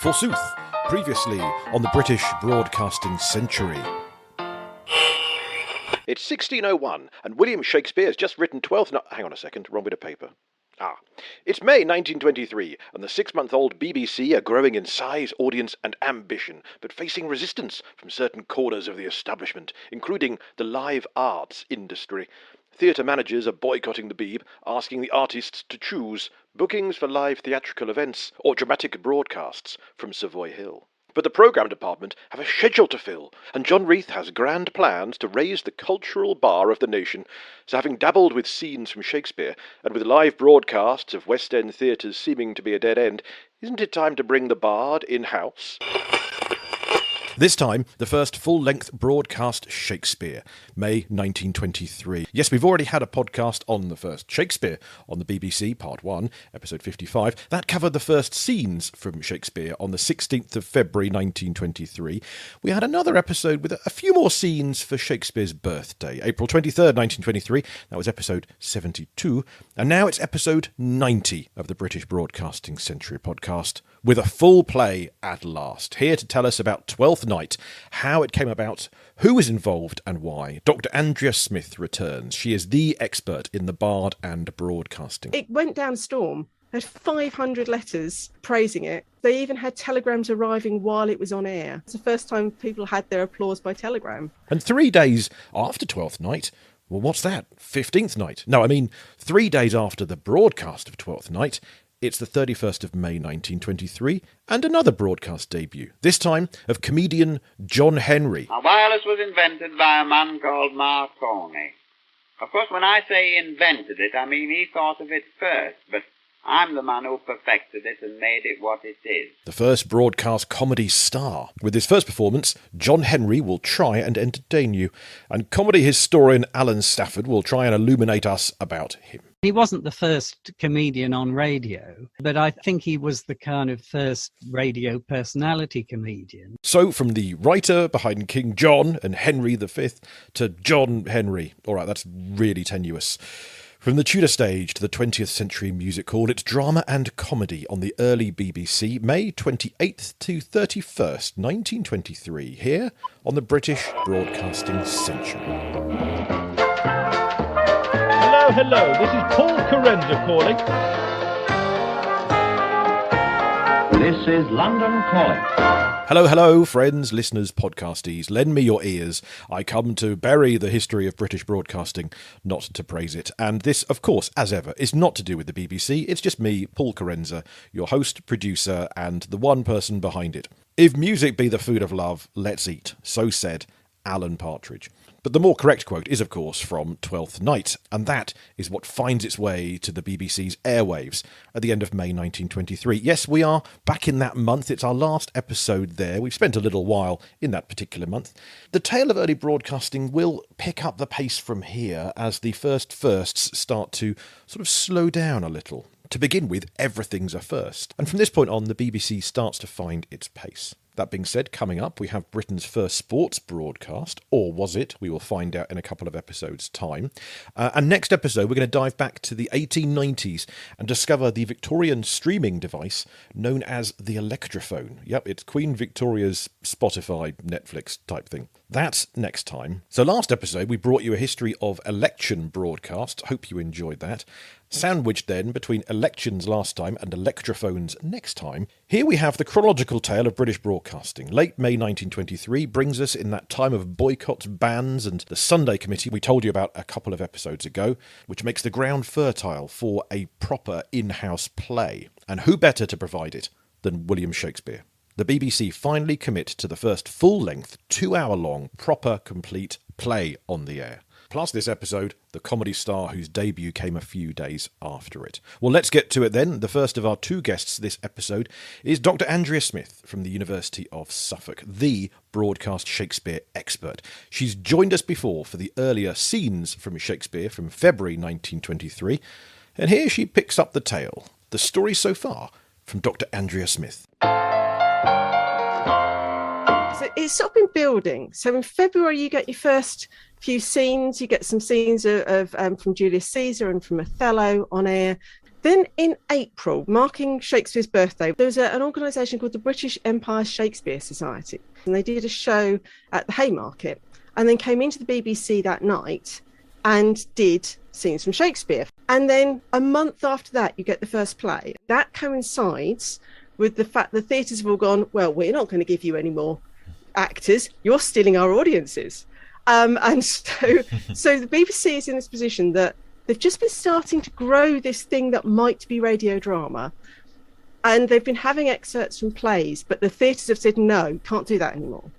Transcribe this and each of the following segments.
Forsooth, previously on the British Broadcasting Century. It's 1601, and William Shakespeare has just written Twelfth Night. Hang on a second, wrong bit of paper. It's May 1923, and the 6-month-old BBC are growing in size, audience and ambition, but facing resistance from certain corners of the establishment, including the live arts industry. Theatre managers are boycotting the Beeb, asking the artists to choose bookings for live theatrical events or dramatic broadcasts from Savoy Hill. But the programme department have a schedule to fill, and John Reith has grand plans to raise the cultural bar of the nation. So having dabbled with scenes from Shakespeare, and with live broadcasts of West End theatres seeming to be a dead end, isn't it time to bring the bard in-house? This time, the first full-length broadcast Shakespeare, May 1923. Yes, we've already had a podcast on the first Shakespeare on the BBC, Part 1, Episode 55. That covered the first scenes from Shakespeare on the 16th of February 1923. We had another episode with a few more scenes for Shakespeare's birthday, April 23rd, 1923. That was Episode 72. And now it's Episode 90 of the British Broadcasting Century podcast, with a full play at last. Here to tell us about Twelfth Night, how it came about, who was involved and why. Dr Andrea Smith returns. She is the expert in the bard and broadcasting. It went down storm. Had 500 letters praising it. They even had telegrams arriving while it was on air. It's the first time people had their applause by telegram. And 3 days after Twelfth Night, well, what's that? 15th night? No, I mean 3 days after the broadcast of Twelfth Night, it's the 31st of May 1923, and another broadcast debut, this time of comedian John Henry. Now, wireless was invented by a man called Marconi. Of course, when I say invented it, I mean he thought of it first, but I'm the man who perfected it and made it what it is. The first broadcast comedy star. With his first performance, John Henry will try and entertain you, and comedy historian Alan Stafford will try and illuminate us about him. He wasn't the first comedian on radio, but I think he was the kind of first radio personality comedian. So from the writer behind King John and Henry V to John Henry. All right, that's really tenuous. From the Tudor stage to the 20th century music hall, it's drama and comedy on the early BBC, May 28th to 31st, 1923, here on the British Broadcasting Century. Hello, this is Paul Carenza calling. This is London Calling. Hello, friends, listeners, podcastees. Lend me your ears. I come to bury the history of British broadcasting, not to praise it. And this, of course, as ever, is not to do with the BBC. It's just me, Paul Carenza, your host, producer, and the one person behind it. If music be the food of love, let's eat. So said Alan Partridge. But the more correct quote is, of course, from Twelfth Night, and that is what finds its way to the BBC's airwaves at the end of May 1923. Yes, we are back in that month. It's our last episode there. We've spent a little while in that particular month. The tale of early broadcasting will pick up the pace from here as the firsts start to sort of slow down a little. To begin with, everything's a first. And from this point on, the BBC starts to find its pace. That being said, coming up, we have Britain's first sports broadcast, or was it? We will find out in a couple of episodes' time. And next episode, we're going to dive back to the 1890s and discover the Victorian streaming device known as the Electrophone. Yep, it's Queen Victoria's Spotify, Netflix type thing. That's next time. So last episode, we brought you a history of election broadcast. Hope you enjoyed that. Sandwiched then between elections last time and electrophones next time, here we have the chronological tale of British broadcasting. Late May 1923 brings us in that time of boycotts, bans and the Sunday Committee we told you about a couple of episodes ago, which makes the ground fertile for a proper in-house play. And who better to provide it than William Shakespeare? The BBC finally commit to the first full-length, 2-hour-long, proper, complete play on the air. Plus this episode, the comedy star whose debut came a few days after it. Well, let's get to it then. The first of our two guests this episode is Dr Andrea Smith from the University of Suffolk, the broadcast Shakespeare expert. She's joined us before for the earlier scenes from Shakespeare from February 1923, and here she picks up the tale, the story so far, from Dr Andrea Smith. So it's sort of been building. So in February, you get your first few scenes. You get some scenes of from Julius Caesar and from Othello on air. Then in April, marking Shakespeare's birthday, there was an organisation called the British Empire Shakespeare Society. And they did a show at the Haymarket and then came into the BBC that night and did scenes from Shakespeare. And then a month after that, you get the first play. That coincides with the fact the theatres have all gone, well, we're not going to give you any more actors. You're stealing our audiences. And so the BBC is in this position that they've just been starting to grow this thing that might be radio drama. And they've been having excerpts from plays, but the theatres have said, no, can't do that anymore.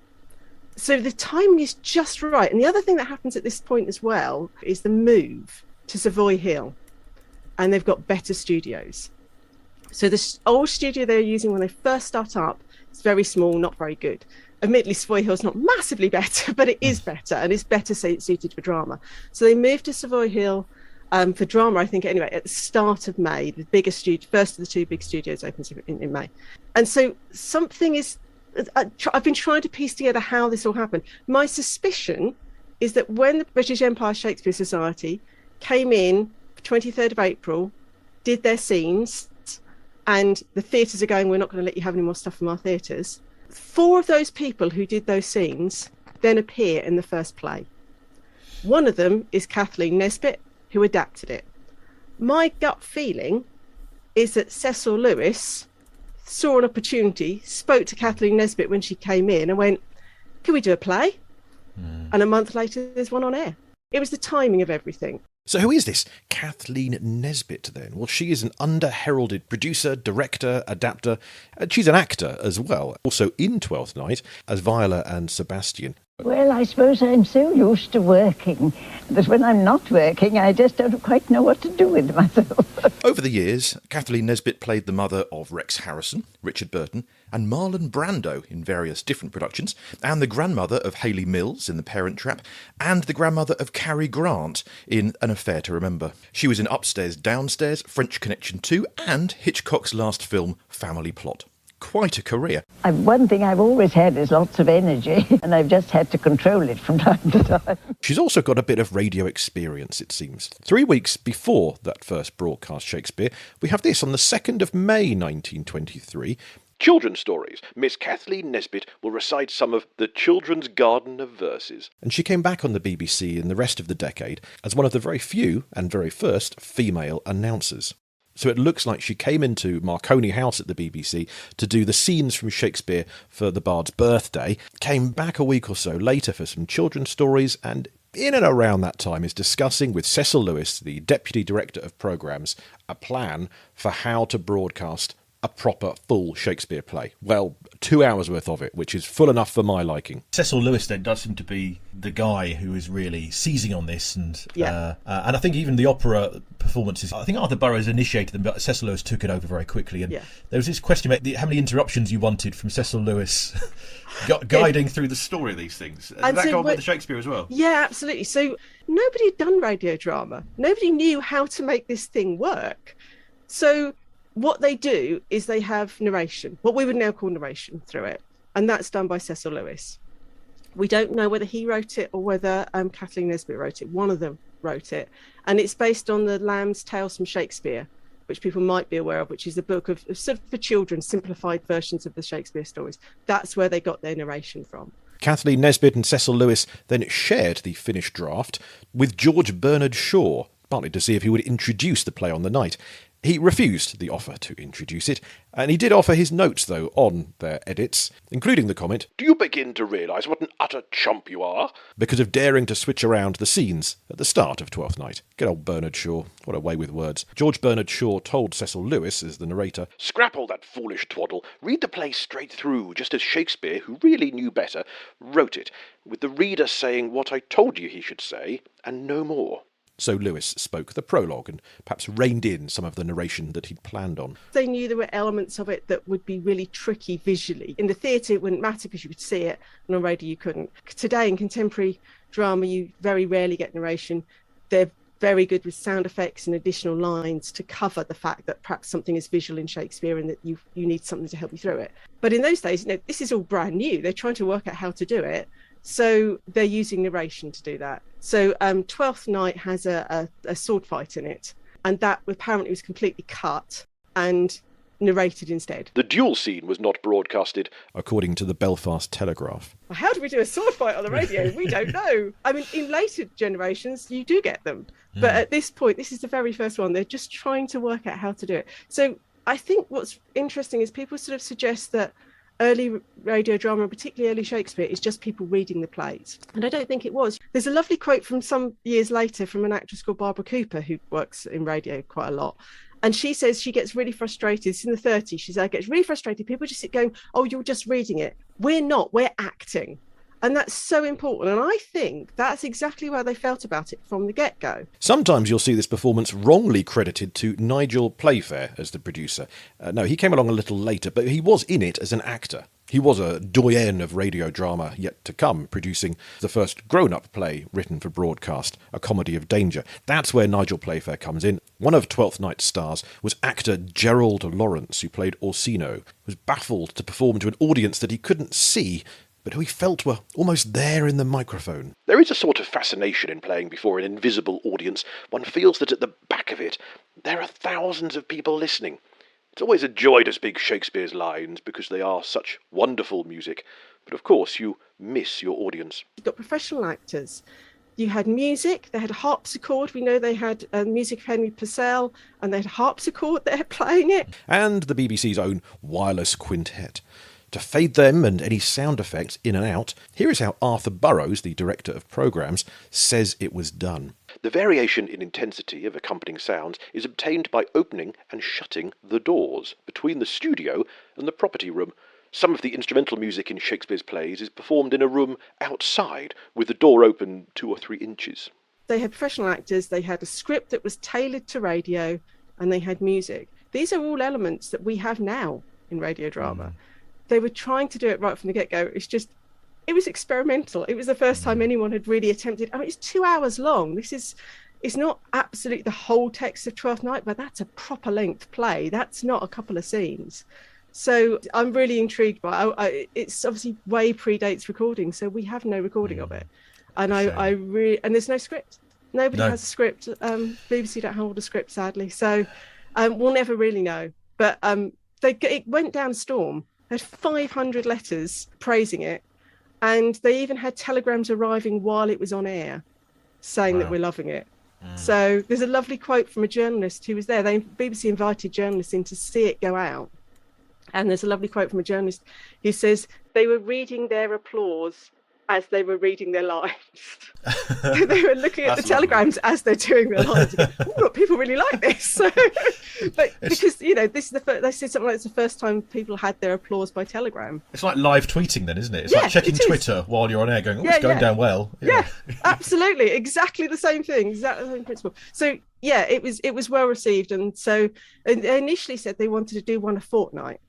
So the timing is just right. And the other thing that happens at this point as well is the move to Savoy Hill. And they've got better studios. So the old studio they're using when they first start up is very small, not very good. Admittedly, Savoy Hill's not massively better, but it is better, and it's better suited for drama. So they moved to Savoy Hill for drama, I think, anyway, at the start of May. The biggest studio, first of the two big studios opens in May. And so something is, I've been trying to piece together how this all happened. My suspicion is that when the British Empire Shakespeare Society came in 23rd of April, did their scenes, and the theatres are going, we're not going to let you have any more stuff from our theatres. 4 of those people who did those scenes then appear in the first play. One of them is Cathleen Nesbitt, who adapted it. My gut feeling is that Cecil Lewis saw an opportunity, spoke to Cathleen Nesbitt when she came in and went, can we do a play? And a month later, there's one on air. It was the timing of everything. So who is this Cathleen Nesbitt then? Well, she is an under-heralded producer, director, adapter, and she's an actor as well. Also in Twelfth Night as Viola and Sebastian. Well, I suppose I'm so used to working that when I'm not working, I just don't quite know what to do with myself. Over the years, Cathleen Nesbitt played the mother of Rex Harrison, Richard Burton, and Marlon Brando in various different productions, and the grandmother of Hayley Mills in The Parent Trap, and the grandmother of Cary Grant in An Affair to Remember. She was in Upstairs, Downstairs, French Connection 2, and Hitchcock's last film, Family Plot. Quite a career. One thing I've always had is lots of energy, and I've just had to control it from time to time. She's also got a bit of radio experience, it seems. 3 weeks before that first broadcast Shakespeare, we have this on the 2nd of May 1923. Children's stories. Miss Cathleen Nesbitt will recite some of the Children's Garden of Verses. And she came back on the BBC in the rest of the decade as one of the very few and very first female announcers. So it looks like she came into Marconi House at the BBC to do the scenes from Shakespeare for the Bard's birthday, came back a week or so later for some children's stories, and in and around that time is discussing with Cecil Lewis, the Deputy Director of Programmes, a plan for how to broadcast a proper full Shakespeare play. Well, 2 hours worth of it, which is full enough for my liking. Cecil Lewis then does seem to be the guy who is really seizing on this, and I think even the opera performances, I think Arthur Burroughs initiated them, but Cecil Lewis took it over very quickly. And there was this question about how many interruptions you wanted from Cecil Lewis guiding through the story of these things. Did that go on with the Shakespeare as well? Yeah, absolutely. So nobody had done radio drama. Nobody knew how to make this thing work. So what they do is they have narration, what we would now call narration through it. And that's done by Cecil Lewis. We don't know whether he wrote it or whether Kathleen Nesbitt wrote it. One of them wrote it. And it's based on the Lamb's Tales from Shakespeare, which people might be aware of, which is a book of sort of for children, simplified versions of the Shakespeare stories. That's where they got their narration from. Kathleen Nesbitt and Cecil Lewis then shared the finished draft with George Bernard Shaw, partly to see if he would introduce the play on the night. He refused the offer to introduce it, and he did offer his notes, though, on their edits, including the comment, "Do you begin to realise what an utter chump you are?" because of daring to switch around the scenes at the start of Twelfth Night. Good old Bernard Shaw. What a way with words. George Bernard Shaw told Cecil Lewis, as the narrator, "Scrap all that foolish twaddle. Read the play straight through, just as Shakespeare, who really knew better, wrote it, with the reader saying what I told you he should say, and no more." So Lewis spoke the prologue and perhaps reined in some of the narration that he'd planned on. They knew there were elements of it that would be really tricky visually. In the theatre, it wouldn't matter because you could see it, and on radio, you couldn't. Today, in contemporary drama, you very rarely get narration. They're very good with sound effects and additional lines to cover the fact that perhaps something is visual in Shakespeare and that you need something to help you through it. But in those days, this is all brand new. They're trying to work out how to do it. So they're using narration to do that. So Twelfth Night has a sword fight in it. and that apparently was completely cut and narrated instead. The duel scene was not broadcasted, according to the Belfast Telegraph. How do we do a sword fight on the radio? We don't know. I mean, in later generations, you do get them. But at this point, this is the very first one. They're just trying to work out how to do it. So I think what's interesting is people sort of suggest that early radio drama, particularly early Shakespeare, is just people reading the plays. And I don't think it was. There's a lovely quote from some years later from an actress called Barbara Cooper, who works in radio quite a lot. And she says she gets really frustrated. It's in the 30s. She says, gets really frustrated. People just sit going, oh, you're just reading it. We're not. We're acting. And that's so important. And I think that's exactly how they felt about it from the get-go. Sometimes you'll see this performance wrongly credited to Nigel Playfair as the producer. No, he came along a little later, but he was in it as an actor. He was a doyen of radio drama yet to come, producing the first grown-up play written for broadcast, A Comedy of Danger. That's where Nigel Playfair comes in. One of Twelfth Night's stars was actor Gerald Lawrence, who played Orsino, who was baffled to perform to an audience that he couldn't see, but who he felt were almost there in the microphone. There is a sort of fascination in playing before an invisible audience. One feels that at the back of it, there are thousands of people listening. It's always a joy to speak Shakespeare's lines because they are such wonderful music. But of course, you miss your audience. You've got professional actors. You had music, they had a harpsichord. We know they had music of Henry Purcell, and they had a harpsichord there playing it. And the BBC's own wireless quintet. To fade them and any sound effects in and out, here is how Arthur Burrows, the director of programmes, says it was done. The variation in intensity of accompanying sounds is obtained by opening and shutting the doors between the studio and the property room. Some of the instrumental music in Shakespeare's plays is performed in a room outside with the door open 2 or 3 inches. They had professional actors, they had a script that was tailored to radio, and they had music. These are all elements that we have now in radio drama. They were trying to do it right from the get-go. It was experimental. It was the first time anyone had really attempted. I mean, it's 2 hours long. It's not absolutely the whole text of Twelfth Night, but that's a proper length play. That's not a couple of scenes. So I'm really intrigued by it. It's obviously way predates recording, so we have no recording of it. And and there's no script. Nobody has a script. BBC don't hold a script, sadly. So we'll never really know. But it went down a storm. They had 500 letters praising it. And they even had telegrams arriving while it was on air saying that we're loving it. So there's a lovely quote from a journalist who was there. BBC invited journalists in to see it go out. And there's a lovely quote from a journalist who says, they were reading their applause as they were reading their lines. They were looking at the telegrams as they're doing their lines. Oh, people really like this. But because, this is they said something like it's the first time people had their applause by telegram. It's like live tweeting then, isn't it? It's like checking Twitter while you're on air going, it's going down well. Yeah, absolutely. Exactly the same thing. Exactly the same principle. So, it was well received. And so they initially said they wanted to do one a fortnight.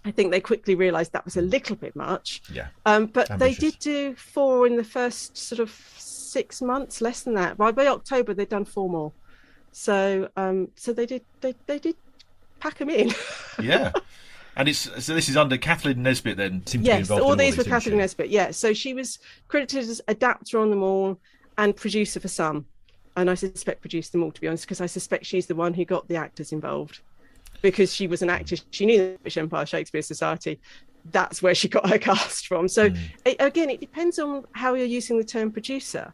I think they quickly realised that was a little bit much. Yeah. But ambitious. They did do 4 in the first sort of 6 months, less than that. By October, they'd done 4 more. So they did pack them in. Yeah. And this is under Cathleen Nesbitt then. Seemed to be involved all in all these were Cathleen Nesbitt. Yeah. So she was credited as adapter on them all and producer for some. And I suspect produced them all, to be honest, because I suspect she's the one who got the actors involved. Because she was an actress, she knew the British Empire Shakespeare Society. That's where she got her cast from. So again, it depends on how you're using the term producer.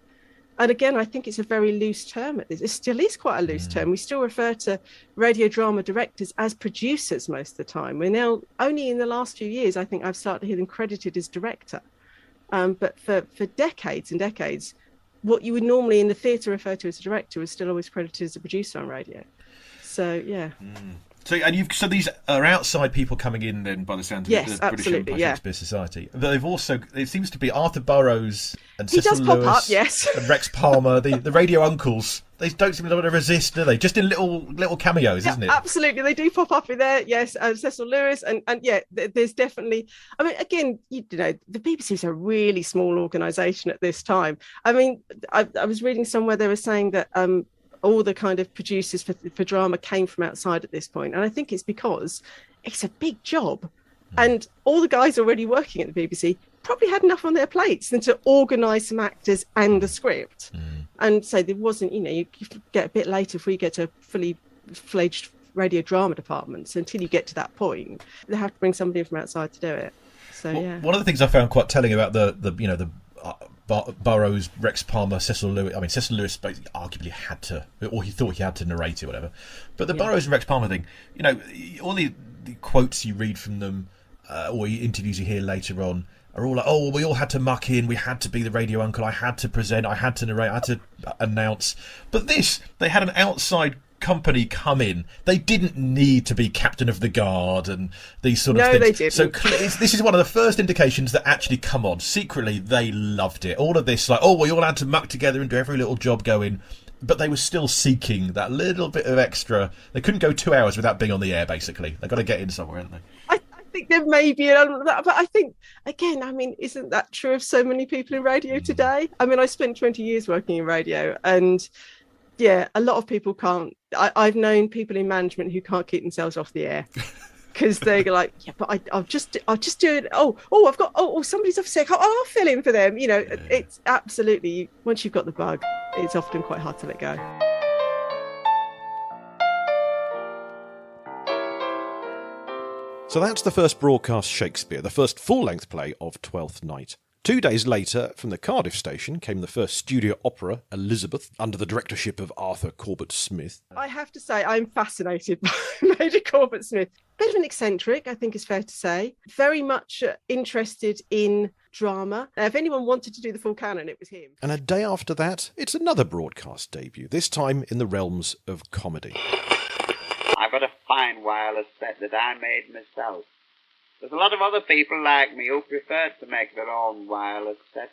And again, I think it's a very loose term. It still is quite a loose term. We still refer to radio drama directors as producers most of the time. We're now, only in the last few years, I think I've started to hear them credited as director. But for decades and decades, what you would normally in the theatre refer to as a director was still always credited as a producer on radio. So, yeah. So these are outside people coming in then by the sound of the British Empire Shakespeare Society. But they've also, it seems to be Arthur Burrows and Cecil Lewis and Rex Palmer, the radio uncles. They don't seem to want to resist, do they? Just in little cameos, isn't it? Absolutely, they do pop up in there. Yes, Cecil Lewis, and there's definitely. I mean, again, the BBC is a really small organisation at this time. I mean, I was reading somewhere they were saying that all the kind of producers for drama came from outside at this point, and I think it's because it's a big job, and all the guys already working at the BBC probably had enough on their plates than to organise some actors and a script. And so there wasn't, you get a bit later before you get to fully fledged radio drama departments. Until you get to that point, they have to bring somebody in from outside to do it. So yeah. One of the things I found quite telling about the Burroughs, Rex Palmer, Cecil Lewis. I mean, Cecil Lewis arguably had to, or he thought he had to narrate it, whatever. But the Burroughs and Rex Palmer thing, all the quotes you read from them, or interviews you hear later on, are all like, oh, well, we all had to muck in, we had to be the radio uncle, I had to present, I had to narrate, I had to announce. But this, they had an outside company come in. They didn't need to be captain of the guard and these sort of things. No, they didn't. So this is one of the first indications that actually, come on, secretly they loved it. All of this, like, oh, we all had to muck together and do every little job going. But they were still seeking that little bit of extra. They couldn't go 2 hours without being on the air, basically. They've got to get in somewhere, haven't they? I think there may be an element of that, but I think, again, isn't that true of so many people in radio today? I spent 20 years working in radio, and yeah, a lot of people can't. I've known people in management who can't keep themselves off the air because they're like, yeah, but I'll just do it. I've got somebody's off sick. I'll fill in for them. It's absolutely, once you've got the bug, it's often quite hard to let go. So that's the first broadcast Shakespeare, the first full-length play of Twelfth Night. 2 days later, from the Cardiff station, came the first studio opera, Elizabeth, under the directorship of Arthur Corbett Smith. I have to say, I'm fascinated by Major Corbett Smith. Bit of an eccentric, I think is fair to say. Very much interested in drama. Now, if anyone wanted to do the full canon, it was him. And a day after that, it's another broadcast debut, this time in the realms of comedy. I've got a fine wireless set that I made myself. There's a lot of other people like me who prefer to make their own wireless set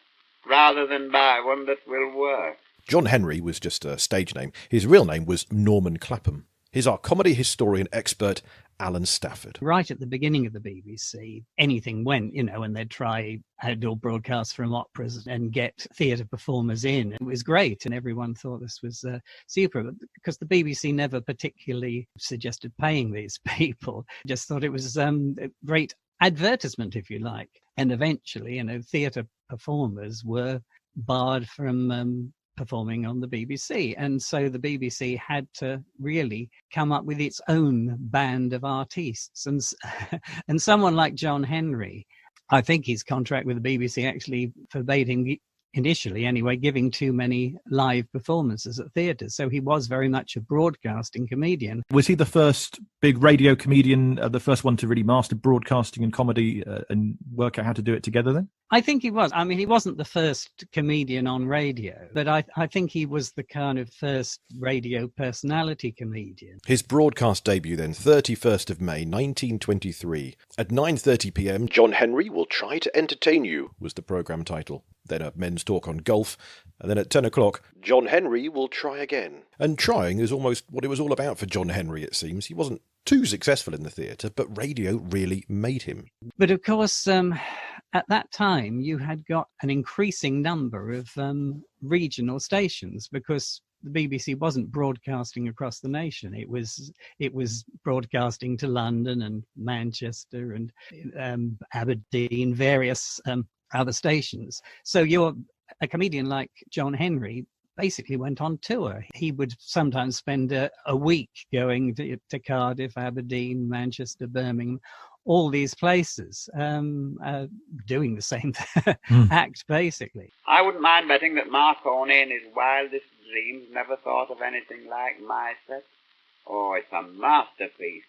rather than buy one that will work. John Henry was just a stage name. His real name was Norman Clapham. He's our comedy historian expert, Alan Stafford. Right at the beginning of the BBC, anything went, and they'd try outdoor broadcasts from operas and get theatre performers in. It was great, and everyone thought this was super, because the BBC never particularly suggested paying these people. Just thought it was a great advertisement, if you like. And eventually, theatre performers were barred from performing on the BBC. And so the BBC had to really come up with its own band of artistes. And someone like John Henry, I think his contract with the BBC actually forbade him, initially anyway, giving too many live performances at theatres. So he was very much a broadcasting comedian. Was he the first big radio comedian, the first one to really master broadcasting and comedy and work out how to do it together then? I think he was. He wasn't the first comedian on radio, but I think he was the kind of first radio personality comedian. His broadcast debut then, 31st of May, 1923. At 9:30 p.m, John Henry Will Try to Entertain You was the programme title. Then a men's talk on golf. And then at 10 o'clock, John Henry Will Try Again. And trying is almost what it was all about for John Henry, it seems. He wasn't too successful in the theatre, but radio really made him. But of course, at that time, you had got an increasing number of regional stations, because the BBC wasn't broadcasting across the nation. It was broadcasting to London and Manchester and Aberdeen, various other stations. So a comedian like John Henry basically went on tour. He would sometimes spend a week going to Cardiff, Aberdeen, Manchester, Birmingham, all these places, doing the same act, basically. I wouldn't mind betting that Marconi in his wildest dreams never thought of anything like my set. Oh, it's a masterpiece.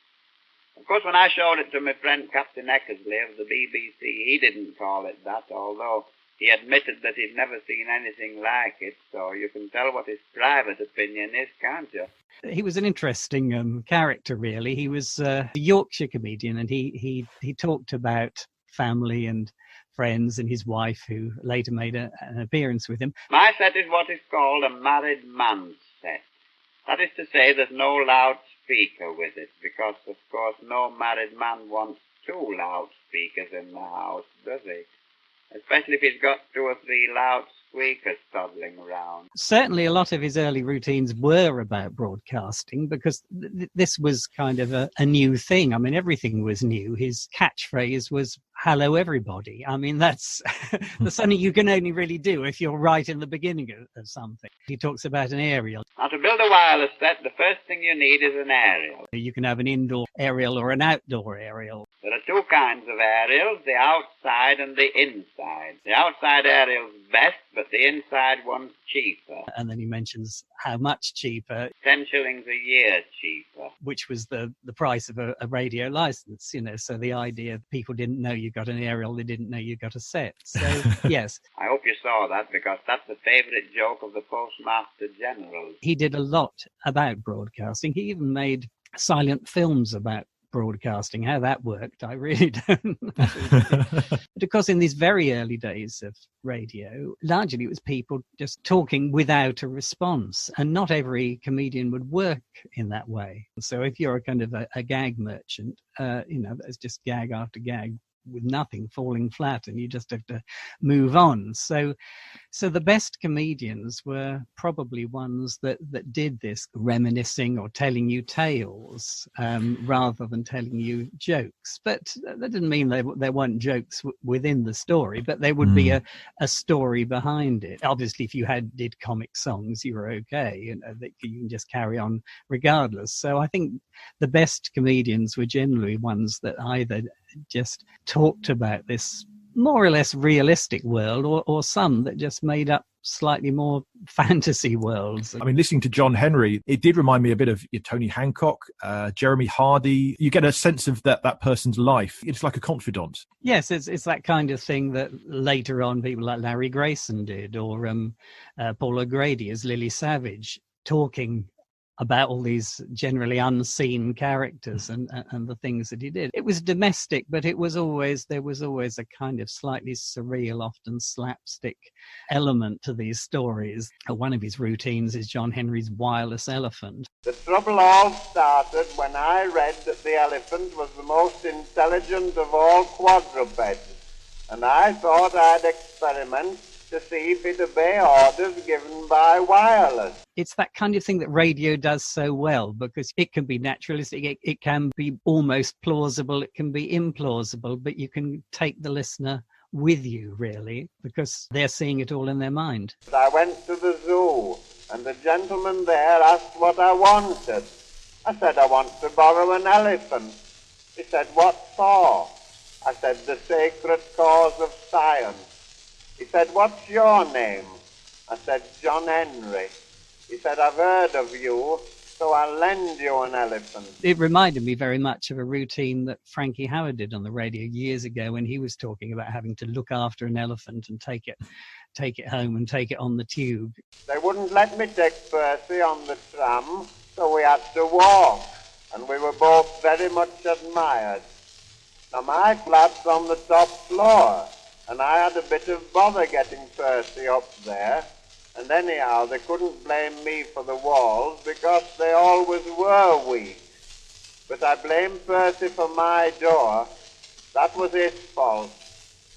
Of course, when I showed it to my friend Captain Eckersley of the BBC, he didn't call it that, although he admitted that he'd never seen anything like it, so you can tell what his private opinion is, can't you? He was an interesting character, really. He was a Yorkshire comedian, and he talked about family and friends and his wife, who later made an appearance with him. My set is what is called a married man's set. That is to say, there's no loudspeaker with it, because, of course, no married man wants two loudspeakers in the house, does he? Especially if he's got 2 or 3 loudspeakers toddling around. Certainly a lot of his early routines were about broadcasting, because this was kind of a new thing. Everything was new. His catchphrase was hello everybody. I mean, that's something you can only really do if you're right in the beginning of something. He talks about an aerial. Now, to build a wireless set, the first thing you need is an aerial. You can have an indoor aerial or an outdoor aerial. There are two kinds of aerials, the outside and the inside. The outside aerial's best, but the inside one's cheaper. And then he mentions how much cheaper. 10 shillings a year cheaper. Which was the price of a radio license, so the idea people didn't know you got an aerial, they didn't know you got a set. So, yes. I hope you saw that, because that's the favourite joke of the Postmaster General. He did a lot about broadcasting. He even made silent films about broadcasting. How that worked, I really don't know. But of course, in these very early days of radio, largely it was people just talking without a response, and not every comedian would work in that way. So if you're a kind of a gag merchant, there's just gag after gag with nothing, falling flat, and you just have to move on. So the best comedians were probably ones that did this reminiscing or telling you tales rather than telling you jokes. But that didn't mean there weren't jokes within the story, but there would be a story behind it. Obviously, if you did comic songs, you were okay, that you can just carry on regardless. So I think the best comedians were generally ones that either just talked about this more or less realistic world, or some that just made up slightly more fantasy worlds. I mean, listening to John Henry, it did remind me a bit of Tony Hancock, Jeremy Hardy. You get a sense of that person's life. It's like a confidant. Yes, it's that kind of thing that later on people like Larry Grayson did, or Paul O'Grady as Lily Savage, talking about all these generally unseen characters and the things that he did. It was domestic, but there was always a kind of slightly surreal, often slapstick element to these stories. One of his routines is John Henry's wireless elephant. The trouble all started when I read that the elephant was the most intelligent of all quadrupeds, and I thought I'd experiment to see if he'd obey orders given by wireless. It's that kind of thing that radio does so well, because it can be naturalistic, it can be almost plausible, it can be implausible, but you can take the listener with you, really, because they're seeing it all in their mind. I went to the zoo, and the gentleman there asked what I wanted. I said, I want to borrow an elephant. He said, what for? I said, the sacred cause of science. He said, what's your name? I said, John Henry. He said, I've heard of you, so I'll lend you an elephant. It reminded me very much of a routine that Frankie Howerd did on the radio years ago, when he was talking about having to look after an elephant and take it home and take it on the tube. They wouldn't let me take Percy on the tram, so we had to walk, and we were both very much admired. Now my flat's on the top floor, and I had a bit of bother getting Percy up there, and anyhow they couldn't blame me for the walls because they always were weak. But I blame Percy for my door. That was his fault.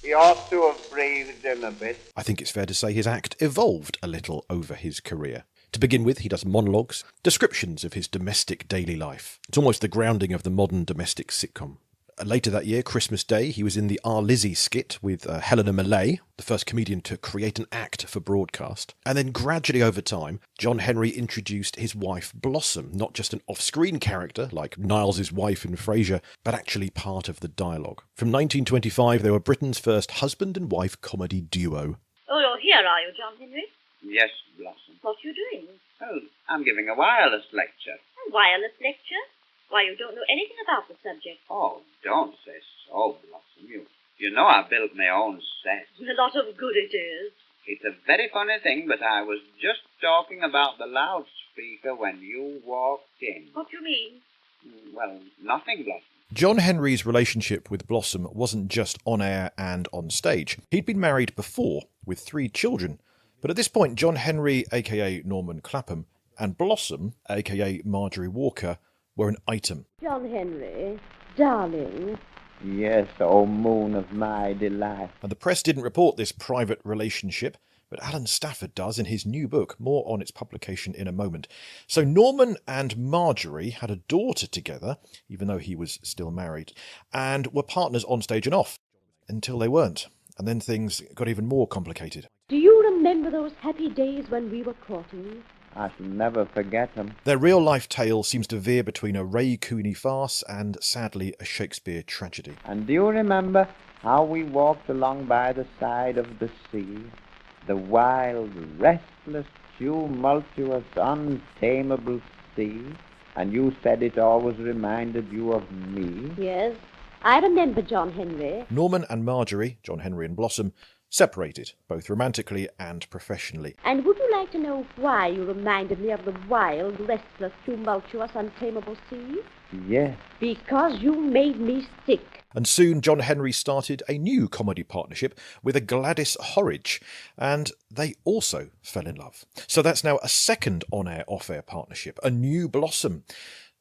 He ought to have breathed in a bit. I think it's fair to say his act evolved a little over his career. To begin with, he does monologues, descriptions of his domestic daily life. It's almost the grounding of the modern domestic sitcom. Later that year, Christmas Day, he was in the Our Lizzie skit with Helena Millay, the first comedian to create an act for broadcast. And then gradually over time, John Henry introduced his wife Blossom, not just an off-screen character like Niles' wife in Frasier, but actually part of the dialogue. From 1925, they were Britain's first husband and wife comedy duo. Oh, you're here, are you, John Henry? Yes, Blossom. What are you doing? Oh, I'm giving a wireless lecture. A wireless lecture? Why, you don't know anything about the subject. Oh, don't say so, Blossom. You know I built my own set. A lot of good it is. It's a very funny thing, but I was just talking about the loudspeaker when you walked in. What do you mean? Well, nothing, Blossom. John Henry's relationship with Blossom wasn't just on air and on stage. He'd been married before, with 3 children. But at this point, John Henry, a.k.a. Norman Clapham, and Blossom, a.k.a. Marjorie Walker, were an item. John Henry, darling. Yes, oh moon of my delight. And the press didn't report this private relationship, but Alan Stafford does in his new book. More on its publication in a moment. So Norman and Marjorie had a daughter together, even though he was still married, and were partners on stage and off. until they weren't. And then things got even more complicated. Do you remember those happy days when we were courting? I shall never forget them. Their real-life tale seems to veer between a Ray Cooney farce and, sadly, a Shakespeare tragedy. And do you remember how we walked along by the side of the sea? The wild, restless, tumultuous, untamable sea? And you said it always reminded you of me? Yes, I remember John Henry. Norman and Marjorie, John Henry and Blossom, separated, both romantically and professionally. And would you like to know why you reminded me of the wild, restless, tumultuous, untamable sea? Yes. Because you made me sick. And soon John Henry started a new comedy partnership with a Gladys Horridge, and they also fell in love. So that's now a second on-air, off-air partnership, a new blossom.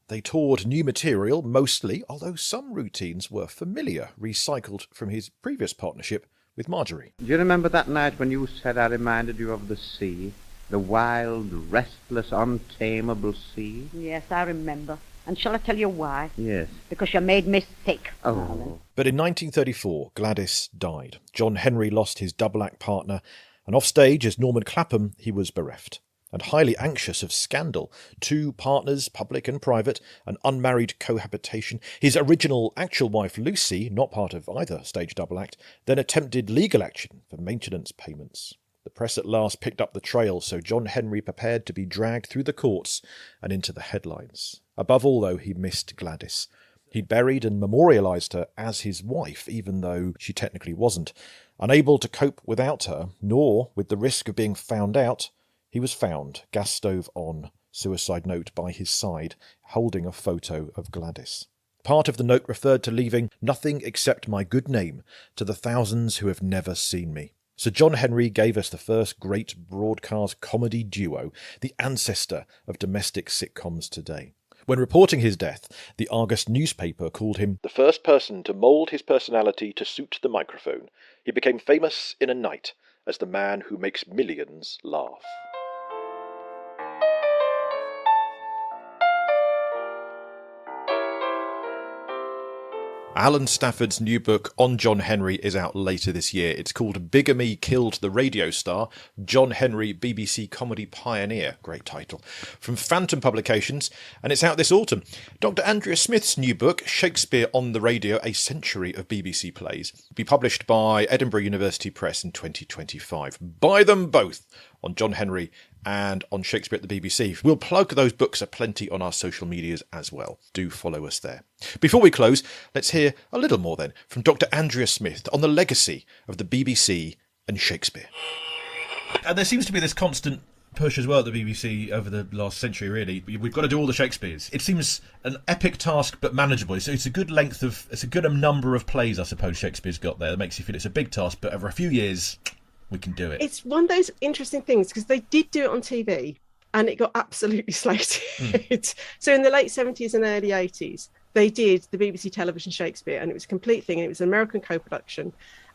They toured new material, mostly, although some routines were familiar, recycled from his previous partnership with Marjorie. Do you remember that night when you said I reminded you of the sea? The wild, restless, untamable sea? Yes, I remember. And shall I tell you why? Yes. Because you made me sick. Oh. But in 1934, Gladys died. John Henry lost his double-act partner, and off-stage as Norman Clapham, he was bereft. And highly anxious of scandal. 2 partners, public and private, an unmarried cohabitation. His original actual wife, Lucy, not part of either stage double act, then attempted legal action for maintenance payments. The press at last picked up the trail, so John Henry prepared to be dragged through the courts and into the headlines. Above all, though, he missed Gladys. He'd buried and memorialised her as his wife, even though she technically wasn't. Unable to cope without her, nor with the risk of being found out, he was found, gas stove on, suicide note by his side, holding a photo of Gladys. Part of the note referred to leaving nothing except my good name to the thousands who have never seen me. Sir John Henry gave us the first great broadcast comedy duo, the ancestor of domestic sitcoms today. When reporting his death, the Argus newspaper called him the first person to mould his personality to suit the microphone. He became famous in a night as the man who makes millions laugh. Alan Stafford's new book on John Henry is out later this year. It's called Bigamy Killed the Radio Star, John Henry, BBC Comedy Pioneer. Great title. From Phantom Publications, and it's out this autumn. Dr Andrea Smith's new book, Shakespeare on the Radio, A Century of BBC Plays, will be published by Edinburgh University Press in 2025. Buy them both on John Henry and on Shakespeare at the BBC. We'll plug those books aplenty on our social medias as well. Do follow us there. Before we close, let's hear a little more then from Dr Andrea Smith on the legacy of the BBC and Shakespeare. And there seems to be this constant push as well at the BBC over the last century, really. We've got to do all the Shakespeares. It seems an epic task, but manageable. It's a good length of, it's a good number of plays, I suppose, Shakespeare's got there. That makes you feel it's a big task, but over a few years, we can do it. It's one of those interesting things, because they did do it on TV, and it got absolutely slated. So in the late 70s and early 80s, they did the BBC television Shakespeare, and it was a complete thing, and it was an American co-production.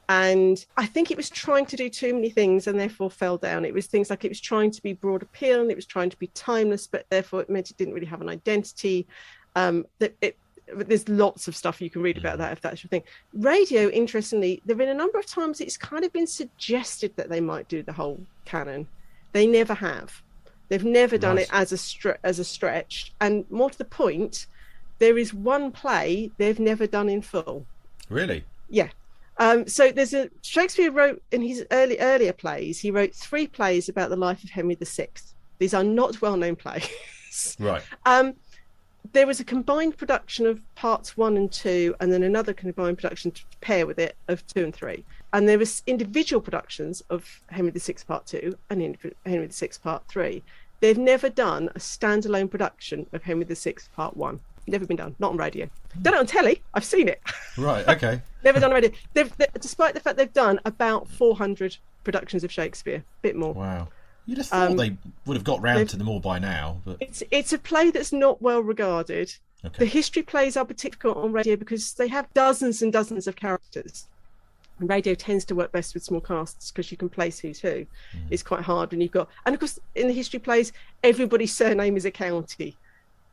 And I think it was trying to do too many things and therefore fell down. It was things like it was trying to be broad appeal and it was trying to be timeless, but therefore it meant it didn't really have an identity. There's lots of stuff you can read about that, if that's your thing. Radio, interestingly, there have been a number of times it's kind of been suggested that they might do the whole canon. They never have. They've never done it as a stretch. And more to the point, there is one play they've never done in full. Really? Yeah. So there's Shakespeare wrote in his earlier plays, he wrote 3 plays about the life of Henry VI. These are not well-known plays. Right. There was a combined production of parts 1 and 2, and then another combined production to pair with it of 2 and 3. And there was individual productions of Henry VI Part 2 and Henry VI Part 3. They've never done a standalone production of Henry VI Part 1. Never been done, not on radio. Done it on telly, I've seen it. Right, okay. Never done on radio. Despite the fact they've done about 400 productions of Shakespeare, a bit more. Wow. You'd have thought they would have got round to them all by now. But it's a play that's not well regarded. Okay. The history plays are particularly on radio because they have dozens and dozens of characters. And radio tends to work best with small casts because you can place who's who. It's quite hard when you've got... And of course, in the history plays, everybody's surname is a county.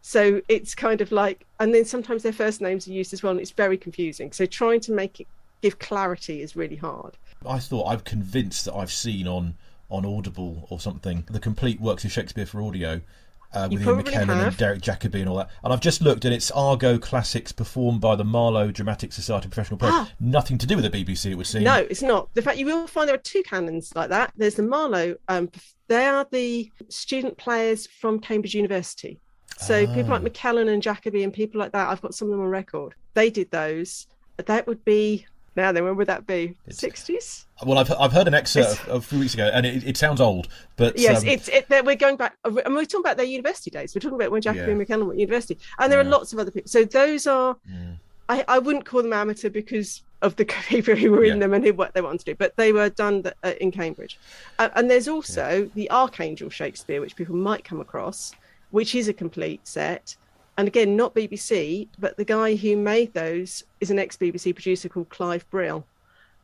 So it's kind of like... And then sometimes their first names are used as well, and it's very confusing. So trying to make it give clarity is really hard. I thought I'm convinced that I've seen on Audible or something the complete works of Shakespeare for audio with Ian McKellen and Derek Jacobi and all that. And I've just looked, and it's Argo Classics performed by the Marlowe Dramatic Society of Professional Poets. Nothing to do with the BBC, it would seem. No, it's not. In fact, you will find there are two canons like that. There's the Marlowe. They are the student players from Cambridge University. So people like McKellen and Jacobi and people like that, I've got some of them on record. They did those. That would be... Now then, when would that be? 60s? Well, I've heard an excerpt a few weeks ago, and it sounds old, but yes, we're going back, and we're talking about their university days. We're talking about when Jacobi and McKellen were at university, and there are lots of other people. So those are, I wouldn't call them amateur because of the people who were in them and what they wanted to do, but they were done in Cambridge. And there's also the Archangel Shakespeare, which people might come across, which is a complete set. And again, not BBC, but the guy who made those is an ex-BBC producer called Clive Brill,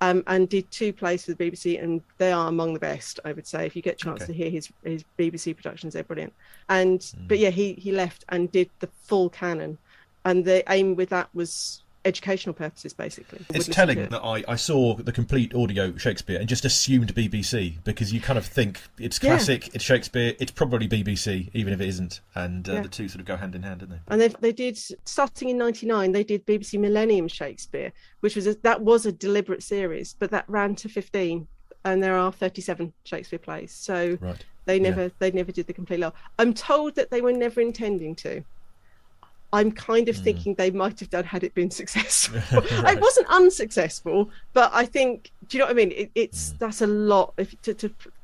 and did 2 plays for the BBC, and they are among the best, I would say. If you get a chance to hear his BBC productions, they're brilliant. But yeah, he left and did the full canon, and the aim with that was educational purposes, basically. It's telling that I saw the complete audio Shakespeare and just assumed BBC, because you kind of think it's classic, it's Shakespeare, it's probably BBC, even if it isn't, and the two sort of go hand in hand, don't they? And they did, starting in '99, they did BBC Millennium Shakespeare, which was a deliberate series, but that ran to 15, and there are 37 Shakespeare plays. So they never did the complete lot. I'm told that they were never intending to. I'm kind of thinking they might have done had it been successful. It wasn't unsuccessful, but I think, do you know what I mean? That's a lot.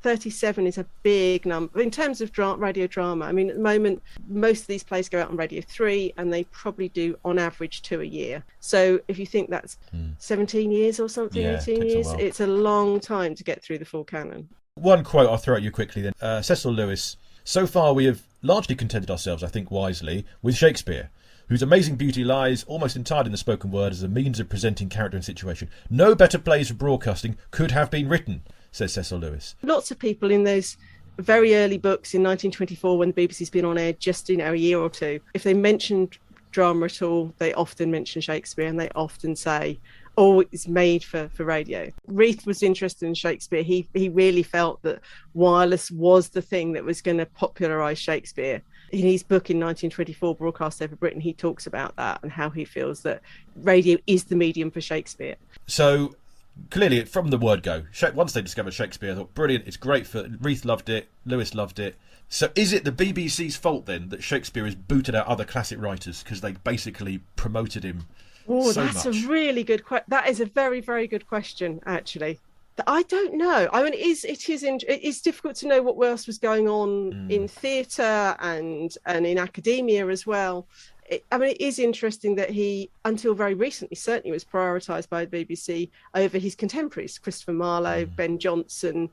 37 is a big number in terms of radio drama. I mean, at the moment, most of these plays go out on Radio 3, and they probably do on average 2 a year. So if you think that's 17 years or something, 18 years, it's a long time to get through the full canon. One quote I'll throw at you quickly then. Cecil Lewis: "So far we have largely contented ourselves, I think wisely, with Shakespeare, whose amazing beauty lies almost entirely in the spoken word as a means of presenting character and situation. No better plays for broadcasting could have been written," says Cecil Lewis. Lots of people in those very early books in 1924, when the BBC's been on air just a year or two, if they mentioned drama at all, they often mention Shakespeare, and they often say, oh, it's made for radio. Reith was interested in Shakespeare. He really felt that wireless was the thing that was going to popularise Shakespeare. In his book in 1924, Broadcast Over Britain, he talks about that and how he feels that radio is the medium for Shakespeare. So clearly, from the word go, once they discovered Shakespeare, I thought, brilliant, it's great for... Reith loved it, Lewis loved it. So is it the BBC's fault then that Shakespeare has booted out other classic writers because they basically promoted him so much? That's a really good question. That is a very, very good question, actually. I don't know. I mean, it's difficult to know what else was going on in theatre and in academia as well. It is interesting that he, until very recently, certainly was prioritised by the BBC over his contemporaries, Christopher Marlowe, Ben Jonson.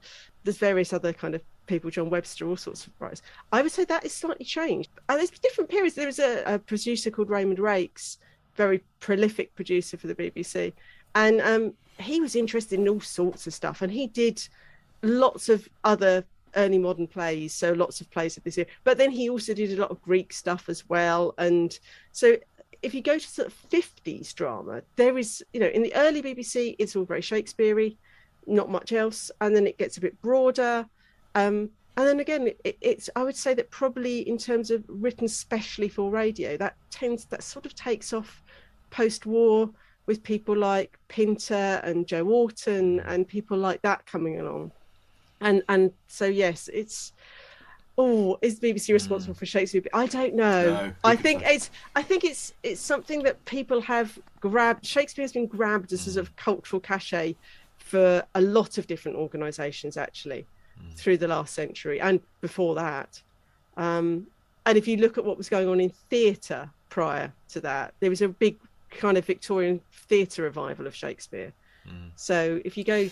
There's various other kind of people, John Webster, all sorts of writers. I would say that is slightly changed. And there's different periods. There was a producer called Raymond Rakes, very prolific producer for the BBC, and he was interested in all sorts of stuff, and he did lots of other early modern plays, so lots of plays of this year, but then he also did a lot of Greek stuff as well. And so if you go to sort of 50s drama, there is, in the early BBC, it's all very Shakespeare-y, not much else, and then it gets a bit broader, and then again it's I would say that probably in terms of written specially for radio, that sort of takes off post-war, with people like Pinter and Joe Orton and people like that coming along. And so yes, is the BBC responsible for Shakespeare? I don't know. No, I think it's something that people have grabbed. Shakespeare has been grabbed as a sort of cultural cachet for a lot of different organisations actually through the last century and before that. And if you look at what was going on in theatre prior to that, there was a big kind of Victorian theatre revival of Shakespeare. So if you go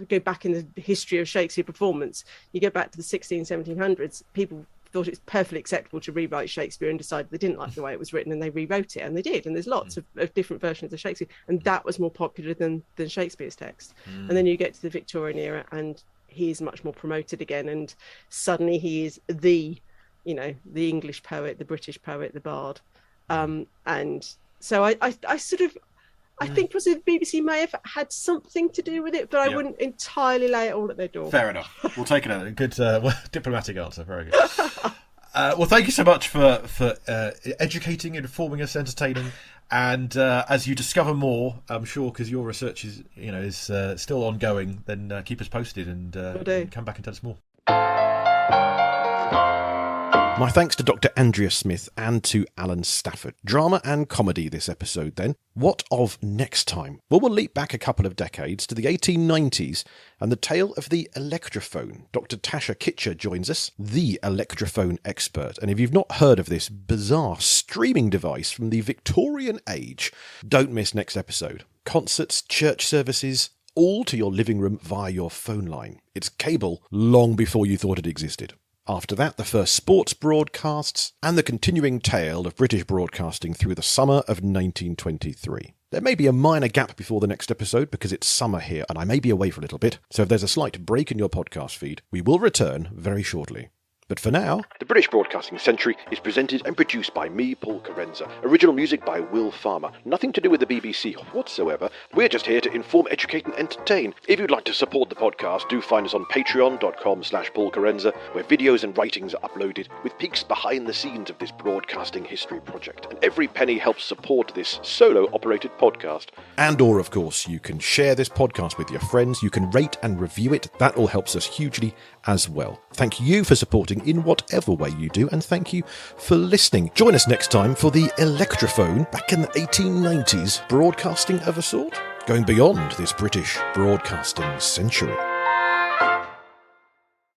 go back in the history of Shakespeare performance, you go back to the 1700s, people thought it was perfectly acceptable to rewrite Shakespeare and decided they didn't like the way it was written, and they rewrote it, and they did. And there's lots of different versions of Shakespeare, and that was more popular than Shakespeare's text. And then you get to the Victorian era, and he is much more promoted again, and suddenly he is the English poet, the British poet, the bard. And so I sort of, I think possibly the BBC may have had something to do with it, but I wouldn't entirely lay it all at their door. Fair enough. We'll take it. A good diplomatic answer. Very good. Well, thank you so much for educating, informing us, entertaining, and as you discover more, I'm sure, because your research is still ongoing, then keep us posted and come back and tell us more. My thanks to Dr Andrea Smith and to Alan Stafford. Drama and comedy this episode then. What of next time? Well, we'll leap back a couple of decades to the 1890s and the tale of the electrophone. Dr Tasha Kitcher joins us, the electrophone expert. And if you've not heard of this bizarre streaming device from the Victorian age, don't miss next episode. Concerts, church services, all to your living room via your phone line. It's cable long before you thought it existed. After that, the first sports broadcasts, and the continuing tale of British broadcasting through the summer of 1923. There may be a minor gap before the next episode because it's summer here and I may be away for a little bit, so if there's a slight break in your podcast feed, we will return very shortly. But for now, the British Broadcasting Century is presented and produced by me, Paul Carenza. Original music by Will Farmer. Nothing to do with the BBC whatsoever. We're just here to inform, educate and entertain. If you'd like to support the podcast, do find us on patreon.com/Paul Carenza, where videos and writings are uploaded with peeks behind the scenes of this broadcasting history project. And every penny helps support this solo-operated podcast. And or, of course, you can share this podcast with your friends. You can rate and review it. That all helps us hugely as well. Thank you for supporting in whatever way you do, and thank you for listening. Join us next time for the electrophone back in the 1890s, broadcasting of a sort, going beyond this British broadcasting century.